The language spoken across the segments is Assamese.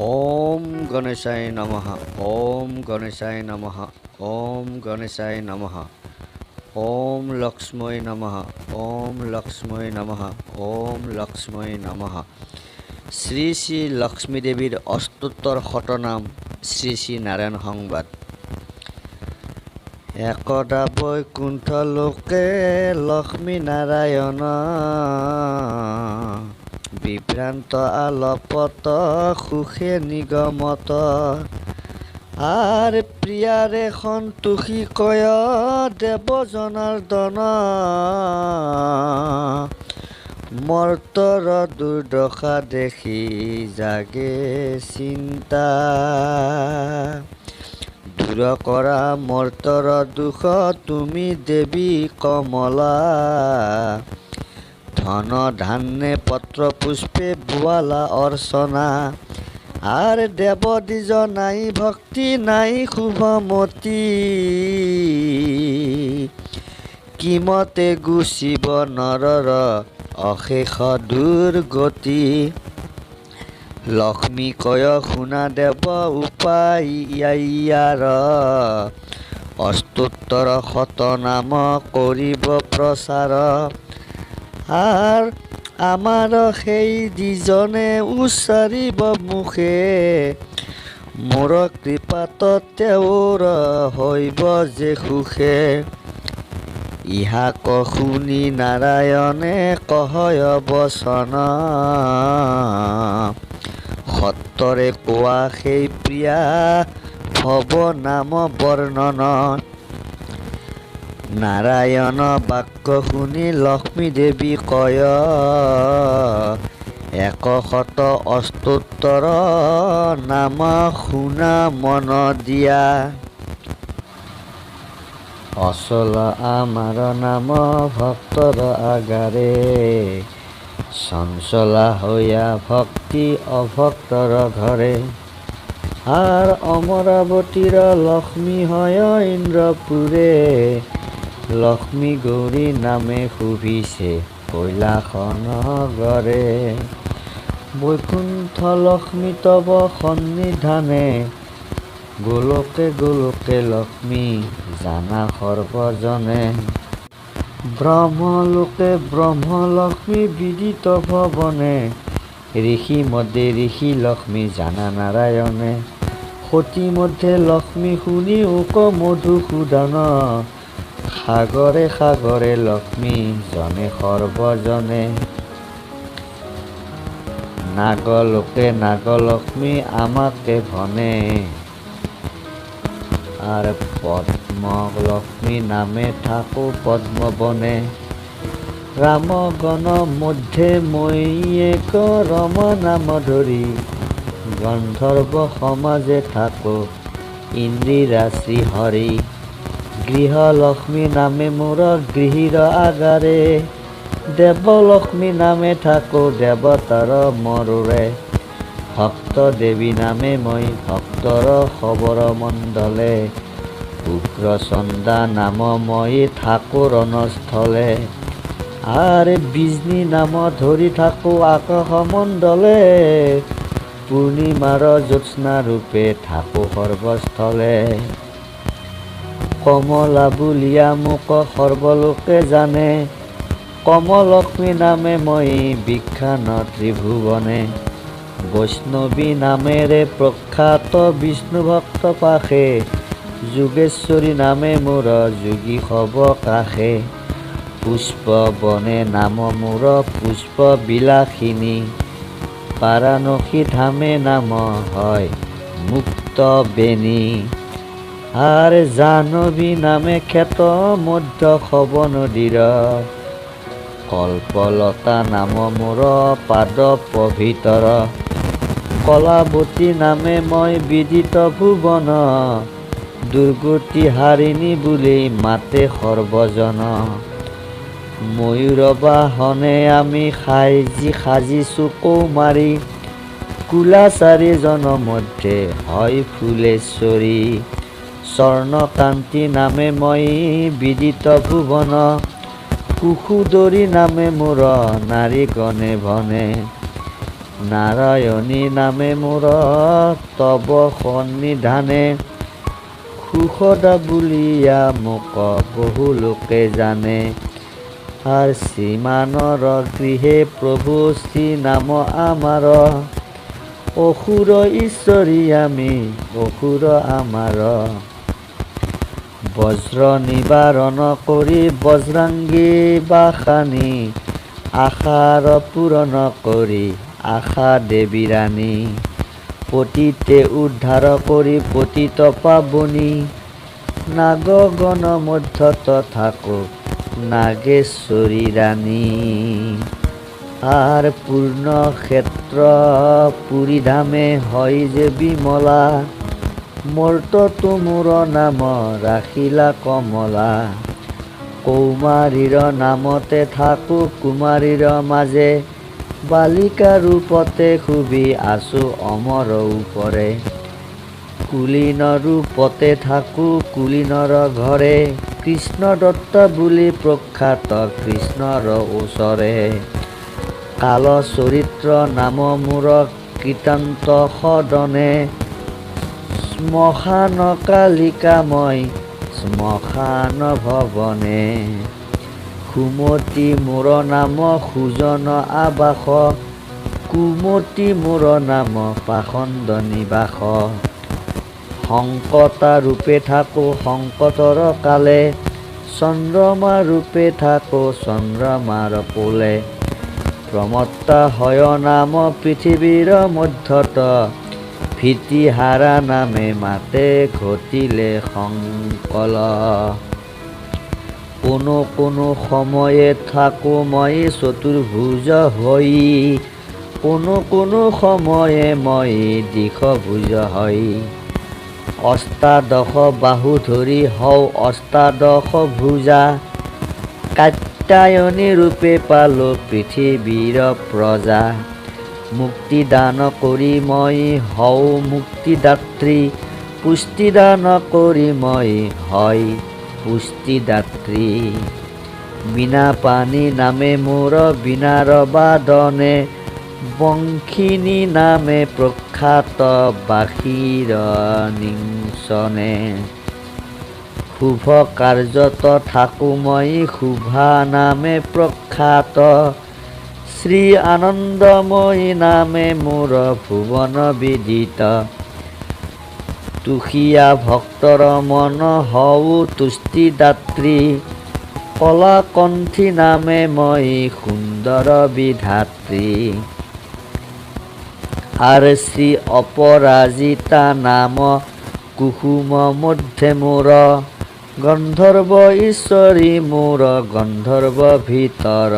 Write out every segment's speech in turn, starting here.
ওম গণেশায় নমঃ। ওম গণেশায় নমঃ। ওম গণেশায় নমঃ। ওম লক্ষ্মী নমঃ। ওম লক্ষ্মী নমঃ। ওম লক্ষ্মী নমঃ। শ্রী শ্রী লক্ষ্মী দেৱীৰ অষ্টোত্তৰ শতনাম শ্ৰী শ্ৰী নাৰায়ণ সংবাদ। একদা বৈকুণ্ঠ লোকে লক্ষ্মী নাৰায়ণ বিভ্ৰান্ত আলপত সুখে নিগমত আৰ প্ৰিয়াৰে সন্তোষী কয় দেৱ জনাৰ্দন মৰ্তৰ দুৰ্দশা দেখি জাগে চিন্তা দূৰ কৰা মৰ্তৰ দুখ তুমি দেৱী কমলা ধন ধান্যে পত্ৰ পুষ্পে বোৱালা অৰ্চনা আৰ দেৱ দ্বিজ নাই ভক্তি নাই শুভমতী কিমতে গুচিব নৰৰ অশেষ দুৰ্গতি লক্ষ্মী কয় শুনা দেৱ উপায় ইয়াৰ অষ্টোত্তৰ শতনাম কৰিব প্ৰচাৰ আৰ আমাৰ সেই যিজনে উচ্চাৰিব মুখে মোৰ কৃপাত তেওঁৰ হৈব যে সুখে ইহাক শুনি নাৰায়ণে কহয় বচন সত্তৰে কোৱা সেই প্ৰিয়া ভৱ নাম বৰ্ণন নাৰায়ণ বাক্য শুনি লক্ষ্মী দেৱী কয় ১৭৮ নাম শুনা মন দিয়া অচল আমাৰ নাম ভক্তৰ আগাৰে চঞ্চলা হৈয়া ভক্তি অভক্তৰ ঘৰে আর অমরাবতীর লক্ষ্মী হয় ইন্দ্রপুরে লক্ষ্মী গৌরী নামে শুভিছে কৈলাস নগরে বৈকুণ্ঠ লক্ষ্মী তব সন্নিধানে গোলকে গোলকে লক্ষ্মী জানা সৰ্বজনে ব্ৰহ্মলোকে ব্ৰহ্মলক্ষ্মী বিদিত ভৱনে ঋষি মধ্যে ঋষি লক্ষ্মী জানা নাৰায়ণে সতী মধ্যে লক্ষ্মী শুনি উক মধুসূদন সাগৰে সাগৰে লক্ষ্মী জনে সৰ্বজনে নাগলোকে নাগলক্ষ্মী আমাকে ভনে আৰ পদ্ম লক্ষ্মী নামে থাকো পদ্মবনে ৰাম গণ মধ্যে মই এক ৰম নাম ধৰি গন্ধৰ্ব সমাজে থাকো ইন্দিৰা শ্ৰী হৰি গৃহলক্ষ্মী নামে মোৰ গৃহীৰ আগাৰে দেৱলক্ষ্মী নামে থাকো দেৱতাৰ মৰুৰে ভক্ত দেৱী নামে মই ভক্তৰ খবৰ মণ্ডলে উগ্ৰচণ্ডা নাম মই থাকো ৰণস্থলে আৰ বিষ্ণু নাম ধৰি থাকো আকাশ মণ্ডলে পূৰ্ণিমাৰ জ্যোৎস্না ৰূপে থাকো সৰ্বস্থলে কমলা বুলিয়া মোক সৰ্বলোকে জানে কমলক্ষ্মী নামে মই বিখ্যাত ত্ৰিভুৱনে বৈষ্ণৱী নামেৰে প্ৰখ্যাত বিষ্ণু ভক্ত পাশে যোগেশ্বৰী নামে মোৰ যোগী হব কাষে পুষ্প বনে নাম মোৰ পুষ্প বিলাসিনী বাৰাণসী ধামে নাম হয় মুক্ত বেণী আৰ জাহ্নবী নামে খ্যাত মধ্য খব নদীৰ কল্পলতা নাম মোৰ পাদ পবিতৰ কলাৱতী নামে মই বিদিত ভুৱন দুৰ্গতি হাৰিণী বুলি মাতে সৰ্বজন ময়ূৰ বাহনে আমি সাজিছো কৌমাৰী কুলাচাৰীজন মধ্যে হয় ফুলেশ্বৰী স্বৰ্ণকান্তি নামে মই বিদিত ভুৱন কুসুদৰী নামে মোৰ নাৰী গণে ভনে নাৰায়ণী নামে মোৰ তব সন্নিধানে, সুখদা বুলিয়া মোক বহু লোকে জানে। আর শ্রীমানর গৃহে প্রভু শ্রী নাম আমার, অসুর ঈশ্বরী আমি অসুর আমার। বজ্র নিবারণ কৰি বজ্ৰাংগী বাসানী, আশাৰ পূৰণ কৰি আশা দেৱী ৰাণী। পতিতে উদ্ধাৰ কৰি পতিত পাবনি, নাগগণ মধ্যত থাকো নাগেশ্বৰী ৰাণী। আৰ পূৰ্ণ ক্ষেত্ৰ পুৰী ধামে হয় যে বিমলা, মৰ্ত তোমোৰ নাম ৰাখিলা কমলা। কৌমাৰীৰ নামতে থাকো কুমাৰীৰ মাজে, বালিকা ৰূপতে শুবি আছো অমৰ ওপৰে। কুলীন ৰূপতে থাকো কুলীনৰ ঘৰে, কৃষ্ণ দত্ত বুলি প্ৰখ্যাত কৃষ্ণৰ ওচৰে। কাল চৰিত্ৰ নাম মোৰ কীৰ্তন্ত সদনে, শ্মশান কালিকা মই শ্মশান ভৱনে। সুমতি মোৰ নাম সুজন আবাস, কুমতি মোৰ নাম পাখণ্ড নিবাস। সংকটা ৰূপে থাকো সংকটৰ কালে, চন্দ্ৰমা ৰূপে থাকো চন্দ্ৰমাৰ কোলে। প্ৰমত্তা হয় নাম পৃথিৱীৰ মধ্যত, ভীতিহাৰা নামে মাতে ঘটিলে সংকল। কোনো কোনো সময়ে থাকো মই চতুৰ্ভুজ হৈ, কোনো কোনো সময়ে মই দিশভুজ হৈ। অষ্টাদশ বাহু ধৰি হওঁ অষ্টাদশ ভুজা, কাত্যায়নী ৰূপে পালো পৃথিৱীৰ প্ৰজা। মুক্তিদান কৰি মই হওঁ মুক্তিদাত্ৰী, পুষ্টিদান কৰি মই হয় পুষ্টিদাত্ৰী। বীণা পাণি নামে মোৰ বীণাৰ বাদনে, বংশিনী নামে প্ৰখ্যাত বাঁশীৰ নিংচনে। শুভ কাৰ্যত থাকো মই শুভা নামে প্ৰখ্যাত, শ্ৰী আনন্দময়ী নামে মোৰ ভুৱন বিদিত। তুষীয়া ভক্তৰ মন হওঁ তুষ্টিদাত্ৰী, কলাকণ্ঠী নামে মই সুন্দৰ বিধাত্ৰী। আৰ শ্ৰী অপৰাজিতা নাম কুসুম মধ্যে মোৰ, গন্ধৰ্ব ঈশ্বৰী মোৰ গন্ধৰ্ব ভিতৰ।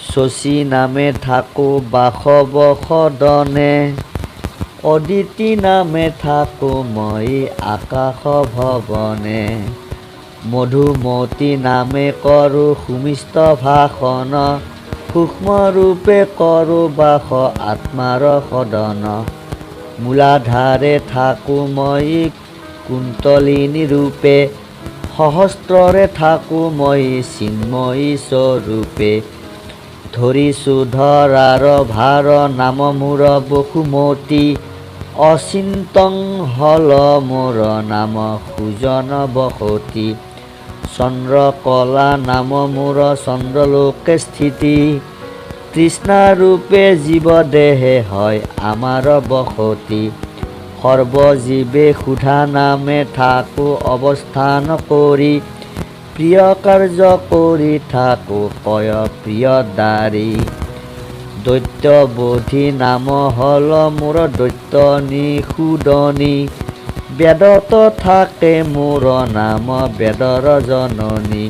শশী নামে থাকো বাসৱ সদনে, অদিতি নামে থাকো মই আকাশ ভৱনে। মধুমতী নামে কৰোঁ সুমিষ্ট ভাষণ, সূক্ষ্ম ৰূপে কৰোঁ বাস আত্মাৰ সদন। মূলাধাৰে থাকো মই কুন্তলিনী ৰূপে, সহস্ৰৰে থাকো মই চিন্ময়ী স্বৰূপে। ধৰিছো ধৰাৰ ভাৰ নাম মোৰ বসুমতী, অচিন্তং হল মোৰ নাম সুজন বসতি। চন্দ্ৰকলা নাম মোৰ চন্দ্ৰলোকে স্থিতি, তৃষ্ণাৰূপে জীৱ দেহে হয় আমাৰ বসতি। সৰ্বজীৱে সুধা নামে থাকো অৱস্থান কৰি, প্ৰিয় কাৰ্য কৰি থাকো কয় প্ৰিয়দাৰী। দৈত্যবোধি নাম হল মোৰ দৈত্য নিষুদনী, বেদত থাকে মোৰ নাম বেদৰ জননী।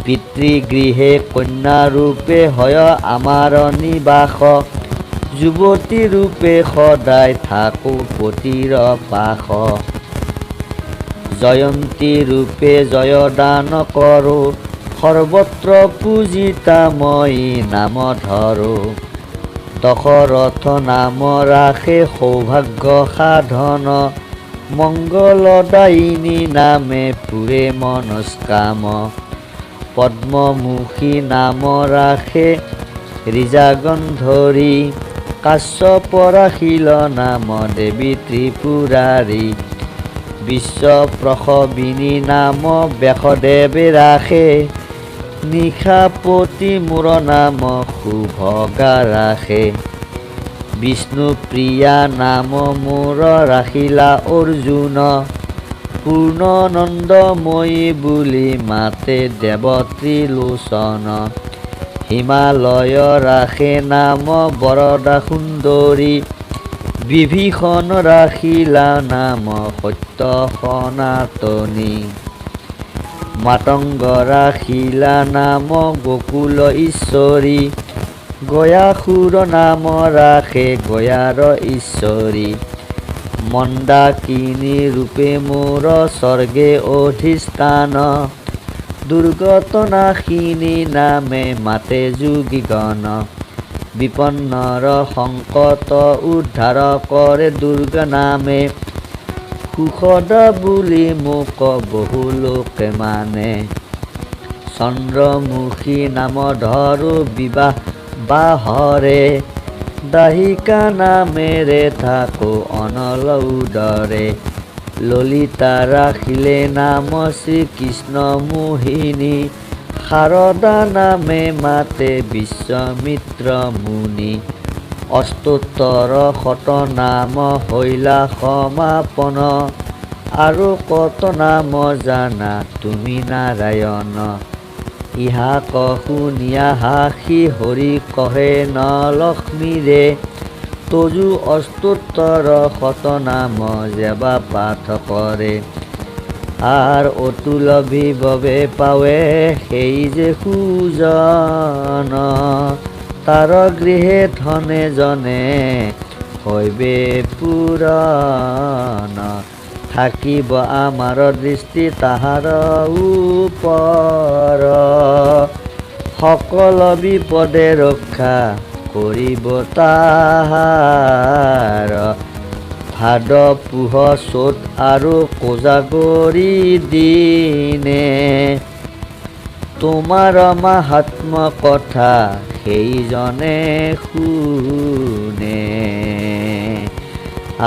পিতৃগৃহে কন্যাৰূপে হয় আমাৰ নিবাস, যুৱতী ৰূপে সদায় থাকো পতিৰ পাশ। জয়ন্তী ৰূপে জয়দান কৰোঁ, সৰ্বত্ৰ পূজিতা মই নাম ধৰোঁ। দশৰথ নাম ৰাখে সৌভাগ্য সাধন, মংগলদায়িনী নামে পুৰে মনস্কাম। পদ্মমুখী নাম ৰাখে ৰিজাগন ধৰি কাশ্যপ ৰাখিল নাম দেৱী ত্ৰিপুৰাৰী বিশ্ব প্ৰসৱিনী নাম ব্যাসদেৱে ৰাখে নিশাপতি মোৰ নাম শুভগা ৰাখে বিষ্ণুপ্ৰিয়া নাম মোৰ ৰাখিলা অৰ্জুন পূৰ্ণনন্দময়ী বুলি মাতে দেৱত্ৰিলোচন হিমালয় ৰাখে নাম বৰদা সুন্দৰী বিভীষণ ৰাখিলা নাম সত্য সনাতনী মাতংগ ৰাখিলা নাম গোকুল ঈশ্বৰী গয়াসুৰ নাম ৰাখে গয়াৰ ঈশ্বৰী মন্দাকিনী ৰূপে মোৰ স্বৰ্গে অধিষ্ঠান দুৰ্গত নাশিনী নামে মাতে যোগীগণ বিপন্নৰ সংকট উদ্ধাৰ কৰে দুৰ্গা নামে সুখদা বুলি মোক বহু লোকে মানে চন্দ্ৰমুখী নাম ধৰো বিবাহ বাহৰে দাহিকা নামেৰে থাকো অনল উদৰে ললিতা ৰাখিলে নাম শ্ৰীকৃষ্ণ মোহিনী শাৰদা নামে মাতে বিশ্বমিত্ৰ মুনি অষ্টোত্তৰ শত নাম হৈলা সমাপন আৰু কত নাম জানা তুমি নাৰায়ণ ইহা শুনিয়া হাসি হৰি কহে ন লক্ষ্মীৰে তজু অষ্টোত্তৰ শত নাম যেবা পাঠ কৰে আৰ অতুল বিভৱে পাৱে সেই যে সুজন তাৰ গৃহে ধনে জনে হৈবে পুৰণ থাকিব আমাৰ দৃষ্টি তাহাৰ ওপৰ সকল বিপদে ৰক্ষা কৰিব তাহাৰ ভাদ পুহ চ'ত আৰু কোজাগৰি দিনে তোমাৰ মাহাত্ম কথা সেইজনে শুনে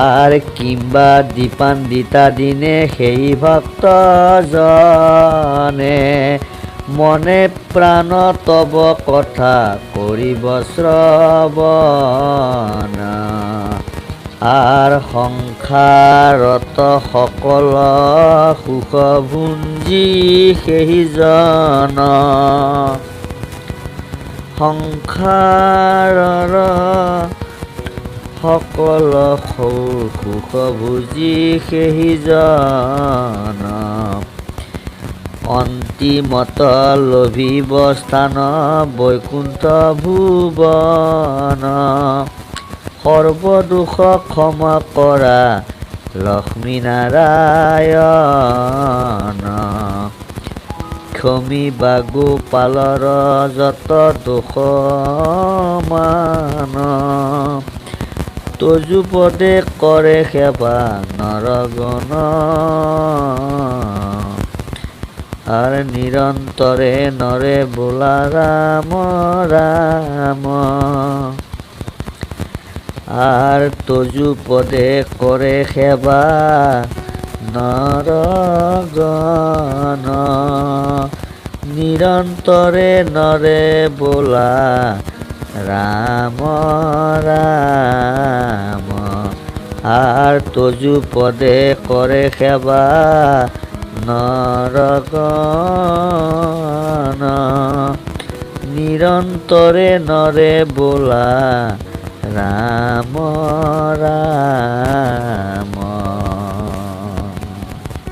আৰ কিম্বা দীপান্বিতা দিনে সেই ভক্তজনে মনে প্ৰাণ তব কথা কৰিব শ্ৰৱণ আৰ সংসাৰত সকল সুখ ভুঞ্জি সেইজন সংসাৰৰ সকল সুখ ভুজি সেইজন অন্তিমত লভিব স্থান বৈকুণ্ঠ ভুৱন সৰ্বদোষ ক্ষমা কৰা লক্ষ্মী নাৰায়ণ ক্ষমিবা গোপালৰ যত দোষ মান তজুপদে কৰে সেৱা নৰগণ আৰ নিৰন্তৰে নৰে বোলা ৰাম ৰাম আৰ তজুপদে কৰে সেৱা নৰগণ নিৰন্তৰে নৰে বোলা ৰাম ৰাম আৰ তজুপদে কৰে সেৱা নৰগণ নিৰন্তৰে নৰে বোলা ৰাম ৰাম।